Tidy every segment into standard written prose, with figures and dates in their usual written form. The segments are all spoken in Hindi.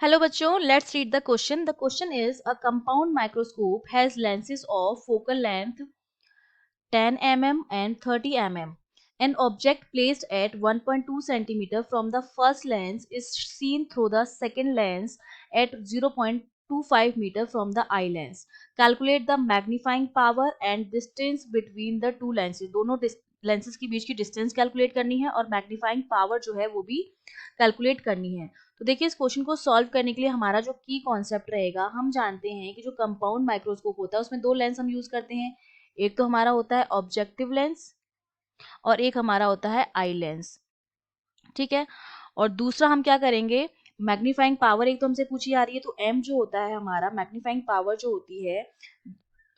Hello बच्चों, let's read the question. The question is a compound microscope has lenses of focal length 10 mm and 30 mm. An object placed at 1.2 cm from the first lens is seen through the second lens at 0.25 meter from the eye lens. Calculate the magnifying power and distance between the two lenses. दोनों lenses के बीच की distance calculate करनी है और magnifying power जो है वो भी calculate करनी है. तो देखिए इस क्वेश्चन को सॉल्व करने के लिए हमारा जो की कॉन्सेप्ट रहेगा, हम जानते हैं कि जो कंपाउंड माइक्रोस्कोप होता है उसमें दो लेंस हम यूज करते हैं. एक तो हमारा होता है ऑब्जेक्टिव लेंस और एक हमारा होता है आई लेंस. ठीक है. और दूसरा हम क्या करेंगे, मैग्नीफाइंग पावर एक तो हमसे पूछी आ रही है, तो एम जो होता है हमारा मैग्नीफाइंग पावर जो होती है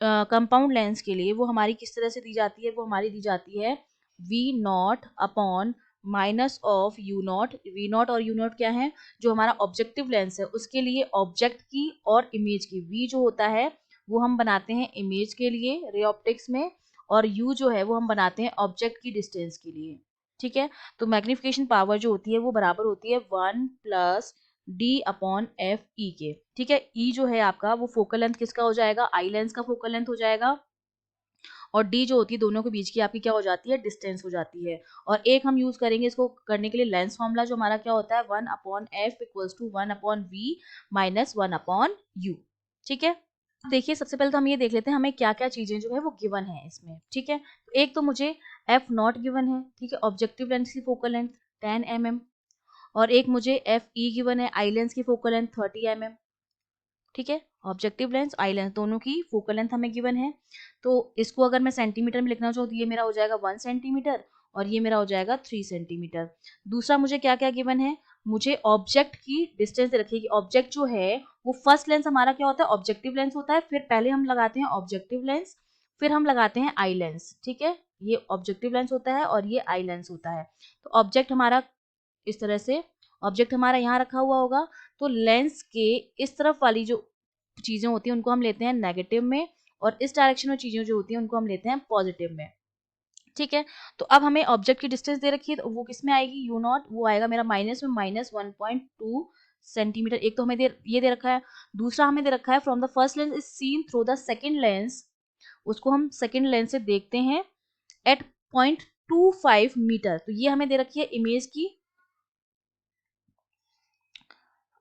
कंपाउंड लेंस के लिए, वो हमारी किस तरह से दी जाती है, वो हमारी दी जाती है V naught upon minus of U naught. V naught और यू नॉट क्या है, जो हमारा ऑब्जेक्टिव लेंस है उसके लिए ऑब्जेक्ट की और इमेज की. वी जो होता है वो हम बनाते हैं इमेज के लिए रे ऑप्टिक्स में, और यू जो है वो हम बनाते हैं ऑब्जेक्ट की डिस्टेंस के लिए. ठीक है. तो मैग्निफिकेशन पावर जो होती है वो बराबर होती है 1 plus D upon F E के. ठीक है. ई जो है आपका वो फोकल लेंथ किसका हो जाएगा, आई लेंस का फोकल लेंथ हो जाएगा, और डी जो होती है दोनों के बीच की आपकी क्या हो जाती है, डिस्टेंस हो जाती है. और एक हम यूज करेंगे इसको करने के लिए लेंस फॉर्मूला, जो हमारा क्या होता है 1 upon F equals to 1 upon V minus 1 upon U. ठीक है. देखिए सबसे पहले तो हम ये देख लेते हैं हमें क्या क्या चीजें जो है वो गिवन है इसमें. ठीक है. एक तो मुझे एफ नॉट गिवन है. ठीक है. ऑब्जेक्टिव लेंस की फोकल लेंथ 10 mm, और एक मुझे एफ ई गिवन है, आई लेंस की फोकल लेंथ 30 mm. ठीक है. ऑब्जेक्टिव लेंस आई लेंस दोनों की फोकल लेंथ हमें गिवन है. तो इसको अगर मैं सेंटीमीटर में लिखना चाहूँ तो ये मेरा हो जाएगा 1 सेंटीमीटर और ये मेरा हो जाएगा 3 सेंटीमीटर. दूसरा मुझे क्या क्या गिवन है, मुझे ऑब्जेक्ट की डिस्टेंस रखिए कि ऑब्जेक्ट जो है वो फर्स्ट लेंस हमारा क्या होता है, ऑब्जेक्टिव लेंस होता है. फिर पहले हम लगाते हैं ऑब्जेक्टिव लेंस, फिर हम लगाते हैं आई लेंस. ठीक है. ये ऑब्जेक्टिव लेंस होता है और ये आई लेंस होता है. तो ऑब्जेक्ट हमारा इस तरह से, ऑब्जेक्ट हमारा यहाँ रखा हुआ होगा, तो लेंस के इस तरफ वाली जो चीजें होती हैं उनको हम लेते हैं नेगेटिव में, और इस डायरेक्शन में चीजें जो होती हैं उनको हम लेते हैं पॉजिटिव में. ठीक है. तो अब हमें ऑब्जेक्ट की डिस्टेंस दे रखी है, तो वो किस में आएगी, यू नॉट, वो आएगा मेरा माइनस में माइनस 1.2 सेंटीमीटर. एक तो हमें ये दे रखा है. दूसरा हमें दे रखा है from the first lens is seen through the second lens, उसको हम सेकेंड लेंस से देखते हैं एट 0.25 मीटर. तो ये हमें दे रखी है इमेज की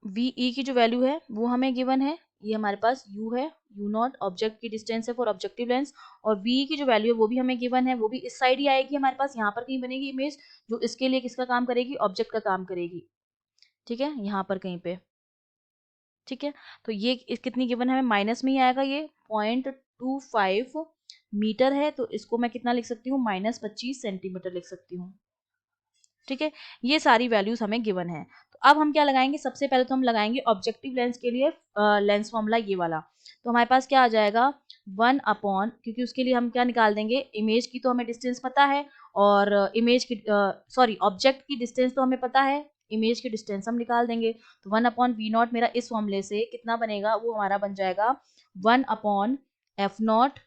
वी ई की जो वैल्यू है वो हमें गिवन है. ये हमारे पास u है, u नॉट ऑब्जेक्ट की डिस्टेंस है फॉर ऑब्जेक्टिव लेंस, और v की जो वैल्यू है वो भी हमें गिवन है, वो भी इस साइड ही आएगी हमारे पास, यहाँ पर कहीं बनेगी इमेज जो इसके लिए किसका काम करेगी, ऑब्जेक्ट का काम करेगी. ठीक है. यहाँ पर कहीं पे. ठीक है. तो ये कितनी गिवन है हमें, माइनस में ही आएगा, ये 0.25 मीटर है, तो इसको मैं कितना लिख सकती हूँ, माइनस 25 सेंटीमीटर लिख सकती हूँ. ठीक है. ये सारी वैल्यूज हमें गिवन है. तो अब हम क्या लगाएंगे, सबसे पहले तो हम लगाएंगे ऑब्जेक्टिव लेंस के लिए लेंस फॉर्मूला ये वाला. तो हमारे पास क्या आ जाएगा 1 अपॉन, क्योंकि उसके लिए हम क्या निकाल देंगे, इमेज की तो हमें डिस्टेंस पता है, और इमेज की सॉरी ऑब्जेक्ट की डिस्टेंस तो हमें पता है, इमेज की डिस्टेंस हम निकाल देंगे. तो 1 अपॉन वी नॉट मेरा इस फॉर्मूले से कितना बनेगा, वो हमारा बन जाएगा 1 अपॉन एफ नॉट,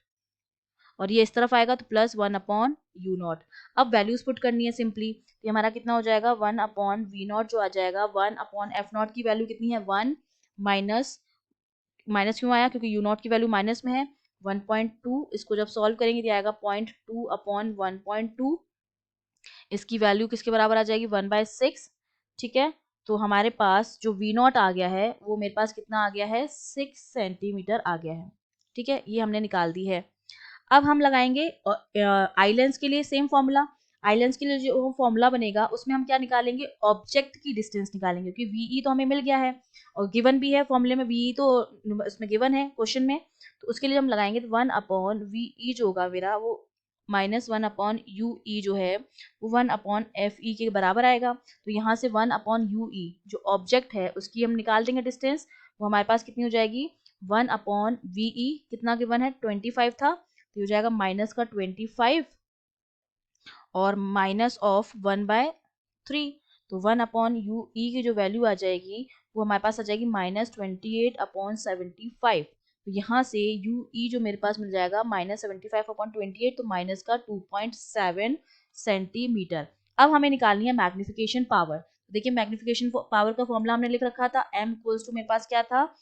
और ये इस तरफ आएगा तो प्लस 1 अपॉन यू नॉट. अब वैल्यूज पुट करनी है सिंपली, तो हमारा कितना हो जाएगा 1 अपॉन वी नॉट जो आ जाएगा 1 अपॉन एफ नॉट की वैल्यू कितनी है 1, माइनस, माइनस क्यों आया, क्योंकि यू नॉट की वैल्यू माइनस में है 1.2. इसको जब सॉल्व करेंगे तो आएगा 0.2 अपॉन 1.2. इसकी वैल्यू किसके बराबर आ जाएगी 1/6. ठीक है. तो हमारे पास जो वी नॉट आ गया है वो मेरे पास कितना आ गया है 6 सेंटीमीटर आ गया है. ठीक है. ये हमने निकाल दी है. अब हम लगाएंगे आई लेंस के लिए सेम फॉर्मूला. आई लेंस के लिए जो फॉर्मूला बनेगा उसमें हम क्या निकालेंगे, ऑब्जेक्ट की डिस्टेंस निकालेंगे, क्योंकि वीई तो हमें मिल गया है और गिवन भी है फॉर्मूले में, वीई तो उसमें गिवन है क्वेश्चन में. तो उसके लिए हम लगाएंगे तो 1 अपॉन वीई जो होगा मेरा वो माइनस 1 अपॉन यू ई जो है वो 1 अपॉन एफ ई के बराबर आएगा. तो यहाँ से 1 अपॉन यू ई जो ऑब्जेक्ट है उसकी हम निकाल देंगे डिस्टेंस, वो हमारे पास कितनी हो जाएगी 1 अपॉन वीई, कितना गिवन है 25 था, तो हो जाएगा माइनस का 25 और माइनस ऑफ 1/3. तो 1 अपॉन यू ई की जो वैल्यू आ जाएगी वो हमारे पास आ जाएगी माइनस 28 अपॉन 75. तो यहाँ से यू ई जो मेरे पास मिल जाएगा माइनस 75 अपॉन 28, तो माइनस का 2.7 सेंटीमीटर. अब हमें निकालनी है मैग्निफिकेशन पावर. देखिए मैग्निफिकेशन पावर का फॉर्मूला हमने लिख रखा था, m इक्वल्स टू मेरे पास क्या था,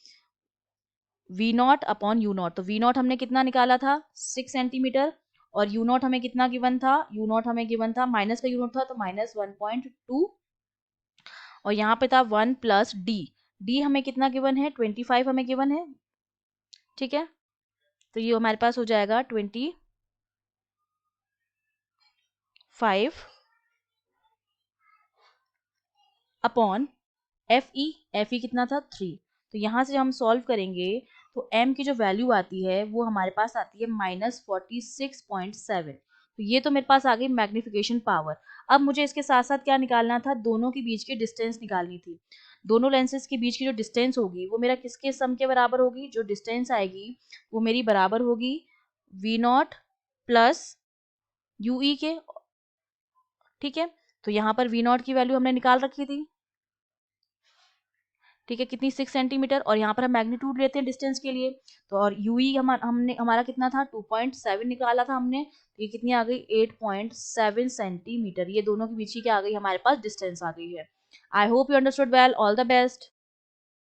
V naught upon U naught. तो वी नॉट हमने कितना निकाला था 6 सेंटीमीटर, और यू नॉट हमें कितना गिवन था, यू नॉट हमें गिवन था, माइनस का यू नॉट था तो -1.2, और यहाँ पे था 1 प्लस डी, डी हमें कितना गिवन है 25 हमें गिवन है, ठीक है। तो ये हमारे पास हो जाएगा 25 अपॉन एफ ई कितना था 3। तो यहाँ से हम सॉल्व करेंगे तो m की जो वैल्यू आती है वो हमारे पास आती है -46.7। तो ये तो मेरे पास आ गई मैग्निफिकेशन पावर। अब मुझे इसके साथ साथ क्या निकालना था, दोनों के बीच की डिस्टेंस निकालनी थी। दोनों लेंसेज के बीच की जो डिस्टेंस होगी वो मेरा किसके सम के बराबर होगी, जो डिस्टेंस आएगी वो मेरी बराबर होगी V naught plus U E के, ठीक है। तो यहाँ पर वी नॉट की वैल्यू हमने निकाल रखी थी, ठीक है, कितनी 6 सेंटीमीटर, और यहाँ पर हम मैग्नीट्यूड लेते हैं डिस्टेंस के लिए, तो और यूई हमने हमारा कितना था 2.7 निकाला था हमने, तो ये कितनी आ गई 8.7 सेंटीमीटर। ये दोनों के बीच की क्या आ गई हमारे पास डिस्टेंस आ गई है। I hope you understood well, all the best.